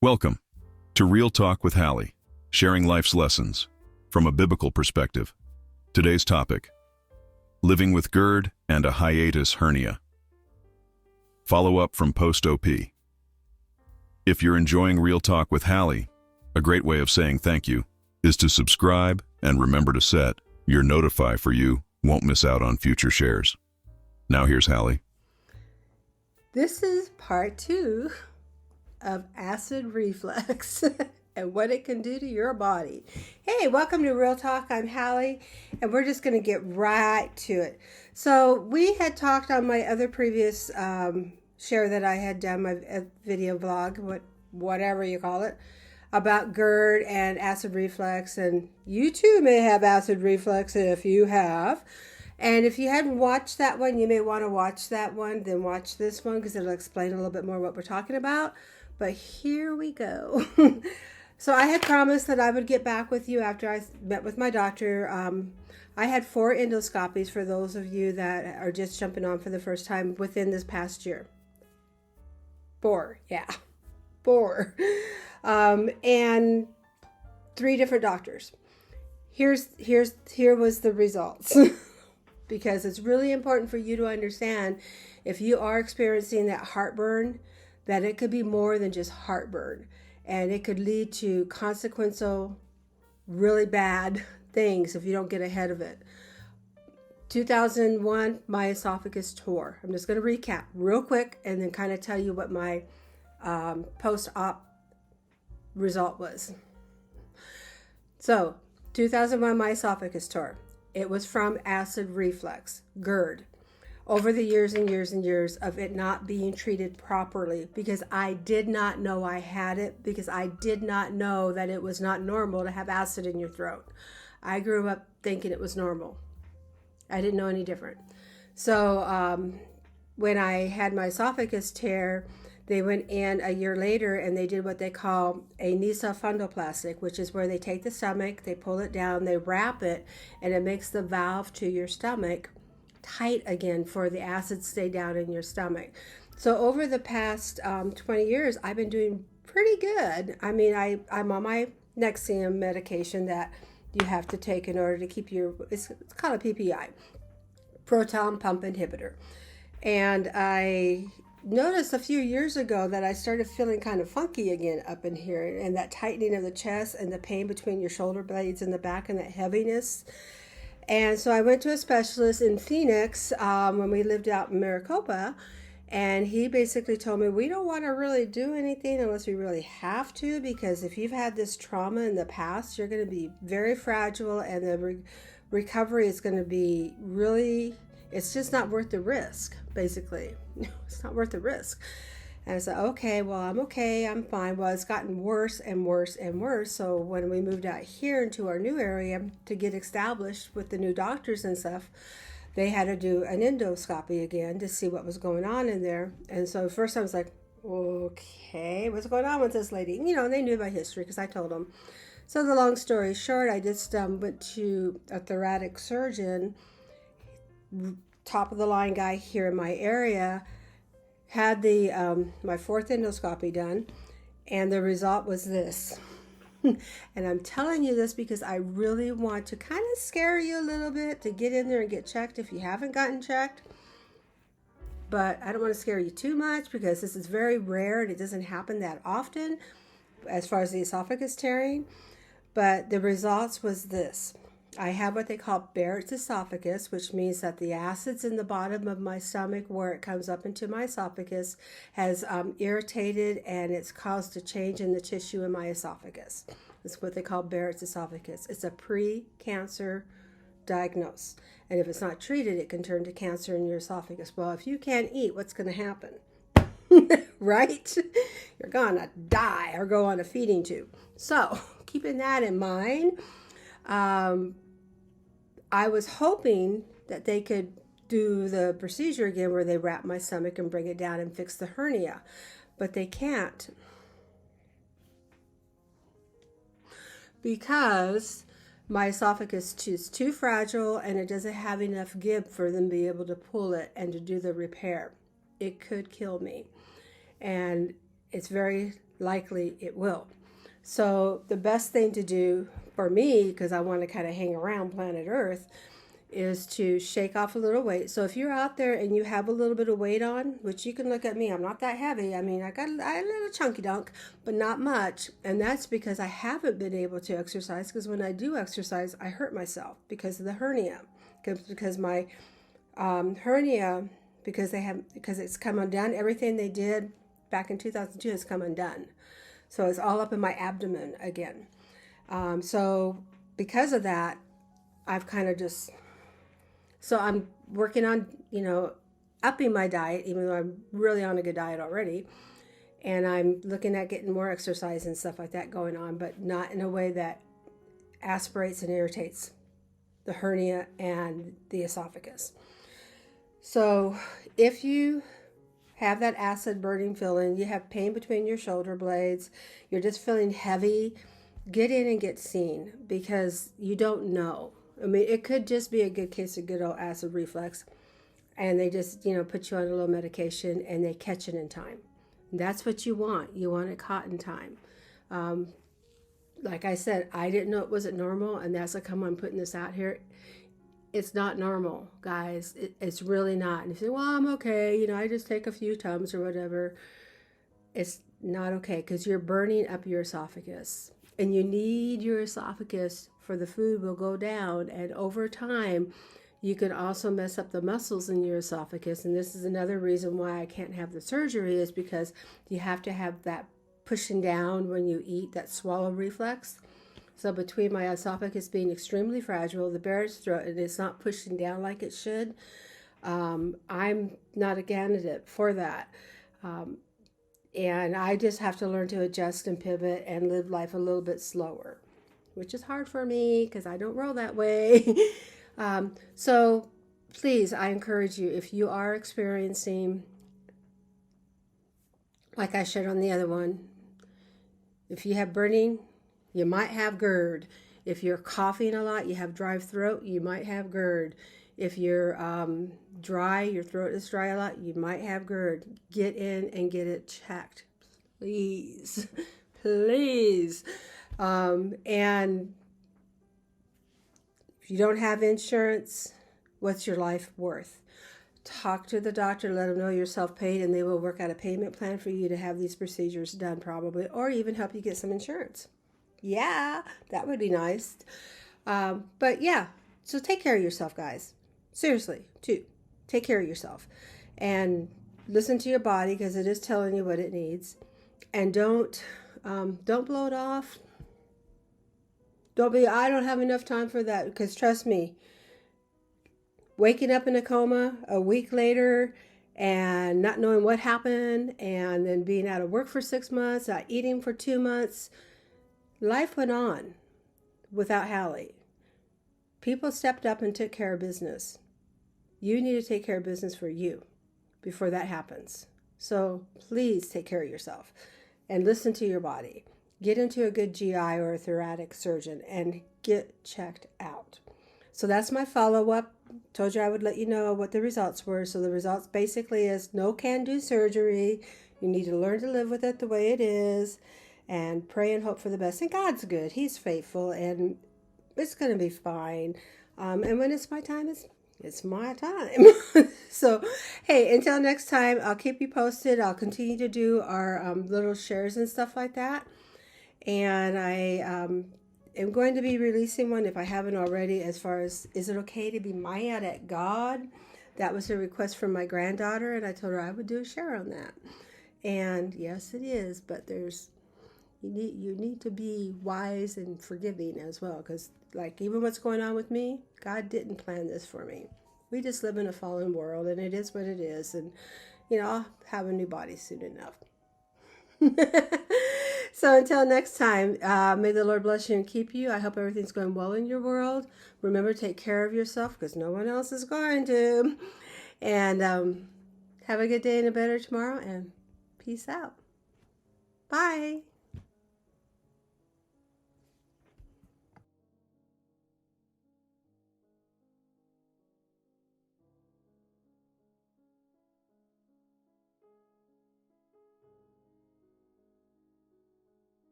Welcome to Real Talk with Hallie, sharing life's lessons from a biblical perspective. Today's topic: living with GERD and a hiatus hernia. Follow-up from post-OP. If you're enjoying Real Talk with Hallie, a great way of saying thank you is to subscribe and remember to set your notify for you won't miss out on future shares. Now here's Hallie. This is part 2 of acid reflux and what it can do to your body. Hey, welcome to Real Talk. I'm Hallie, and we're just going to get right to it. So we had talked on my other previous share that I had done, my video vlog, whatever you call it, about GERD and acid reflux, and you too may have acid reflux if you have. And if you hadn't watched that one, you may want to watch that one, then watch this one because it'll explain a little bit more what we're talking about. But here we go. So I had promised that I would get back with you after I met with my doctor. I had 4 endoscopies for those of you that are just jumping on for the first time within this past year. 4, yeah. 4. And 3 different doctors. Here was the results. Because it's really important for you to understand, if you are experiencing that heartburn, that it could be more than just heartburn. And it could lead to consequential, really bad things if you don't get ahead of it. 2001, my esophagus tore. I'm just going to recap real quick and then kind of tell you what my post-op result was. So, 2001, my esophagus tore. It was from acid reflux, GERD, over the years and years and years of it not being treated properly, because I did not know I had it, because I did not know that it was not normal to have acid in your throat. I grew up thinking it was normal. I didn't know any different. So when I had my esophagus tear, they went in a year later and they did what they call a nasopharyngeal, which is where they take the stomach, they pull it down, they wrap it, and it makes the valve to your stomach tight again for the acid to stay down in your stomach. So over the past 20 years, I've been doing pretty good. I mean, I'm on my Nexium medication that you have to take in order to keep your, it's called a PPI, proton pump inhibitor. And I noticed a few years ago that I started feeling kind of funky again up in here, and that tightening of the chest and the pain between your shoulder blades in the back and that heaviness. And so I went to a specialist in Phoenix when we lived out in Maricopa, and he basically told me, we don't want to really do anything unless we really have to, because if you've had this trauma in the past, you're going to be very fragile, and the recovery is going to be really, it's just not worth the risk, basically. It's not worth the risk. And I said, okay, well, I'm okay, I'm fine. Well, it's gotten worse and worse and worse. So when we moved out here into our new area to get established with the new doctors and stuff, they had to do an endoscopy again to see what was going on in there. And so first I was like, okay, what's going on with this lady? You know, and they knew my history because I told them. So the long story short, I just went to a thoracic surgeon, top of the line guy here in my area, had the my 4th endoscopy done, and the result was this. And I'm telling you this because I really want to kind of scare you a little bit to get in there and get checked if you haven't gotten checked. But I don't want to scare you too much because this is very rare and it doesn't happen that often as far as the esophagus tearing. But the results was this. I have what they call Barrett's esophagus, which means that the acids in the bottom of my stomach where it comes up into my esophagus has irritated, and it's caused a change in the tissue in my esophagus. It's what they call Barrett's esophagus. It's a pre-cancer diagnosis. And if it's not treated, it can turn to cancer in your esophagus. Well, if you can't eat, what's going to happen? Right? You're going to die or go on a feeding tube. So keeping that in mind, I was hoping that they could do the procedure again where they wrap my stomach and bring it down and fix the hernia, but they can't, because my esophagus is too fragile and it doesn't have enough give for them to be able to pull it and to do the repair. It could kill me, and it's very likely it will. So the best thing to do for me, because I want to kind of hang around planet Earth, is to shake off a little weight. So if you're out there and you have a little bit of weight on, which you can look at me, I'm not that heavy. I mean, I got a little chunky dunk, but not much. And that's because I haven't been able to exercise, because when I do exercise, I hurt myself because of the hernia. Because my hernia, because it's come undone. Everything they did back in 2002 has come undone. So it's all up in my abdomen again. So because of that, I've kind of just... So I'm working on, upping my diet, even though I'm really on a good diet already. And I'm looking at getting more exercise and stuff like that going on, but not in a way that aspirates and irritates the hernia and the esophagus. So if you have that acid burning feeling, you have pain between your shoulder blades, you're just feeling heavy, get in and get seen, because you don't know. I mean, it could just be a good case of good old acid reflux, and they just, put you on a little medication and they catch it in time. And that's what you want. You want it caught in time. Like I said, I didn't know it wasn't normal, and that's like I'm putting this out here. It's not normal, guys. It's really not. And you say, well, I'm okay. I just take a few Tums or whatever. It's not okay, because you're burning up your esophagus. And you need your esophagus, for the food will go down. And over time, you can also mess up the muscles in your esophagus. And this is another reason why I can't have the surgery, is because you have to have that pushing down when you eat, that swallow reflex. So between my esophagus being extremely fragile, the Barrett's throat, and it's not pushing down like it should, I'm not a candidate for that. And I just have to learn to adjust and pivot and live life a little bit slower, which is hard for me because I don't roll that way. So please, I encourage you, if you are experiencing, like I shared on the other one, if you have burning, you might have GERD. If you're coughing a lot, you have dry throat, you might have GERD. If you're dry, your throat is dry a lot, you might have GERD. Get in and get it checked, please. Please. And if you don't have insurance, what's your life worth? Talk to the doctor, let them know you're self-paid, and they will work out a payment plan for you to have these procedures done probably, or even help you get some insurance. Yeah, that would be nice. But yeah, so take care of yourself, guys. Seriously, too. Take care of yourself. And listen to your body, because it is telling you what it needs. And don't blow it off. Don't be, I don't have enough time for that, because trust me, waking up in a coma a week later and not knowing what happened, and then being out of work for 6 months, not eating for 2 months, life went on without Hallie. People stepped up and took care of business. You need to take care of business for you before that happens. So please take care of yourself and listen to your body. Get into a good GI or a thoracic surgeon and get checked out. So that's my follow-up. Told you I would let you know what the results were. So the results basically is no can-do surgery. You need to learn to live with it the way it is and pray and hope for the best. And God's good. He's faithful, and it's going to be fine. And when it's my time, it's my time. So, hey, until next time, I'll keep you posted. I'll continue to do our little shares and stuff like that. And I am going to be releasing one, if I haven't already, as far as, is it okay to be mad at God? That was a request from my granddaughter, and I told her I would do a share on that. And yes, it is, but you need to be wise and forgiving as well, because like even what's going on with me, God didn't plan this for me. We just live in a fallen world, and it is what it is. And I'll have a new body soon enough. So until next time, may the Lord bless you and keep you. I hope everything's going well in your world. Remember, take care of yourself, because no one else is going to. And have a good day and a better tomorrow, and peace out. Bye.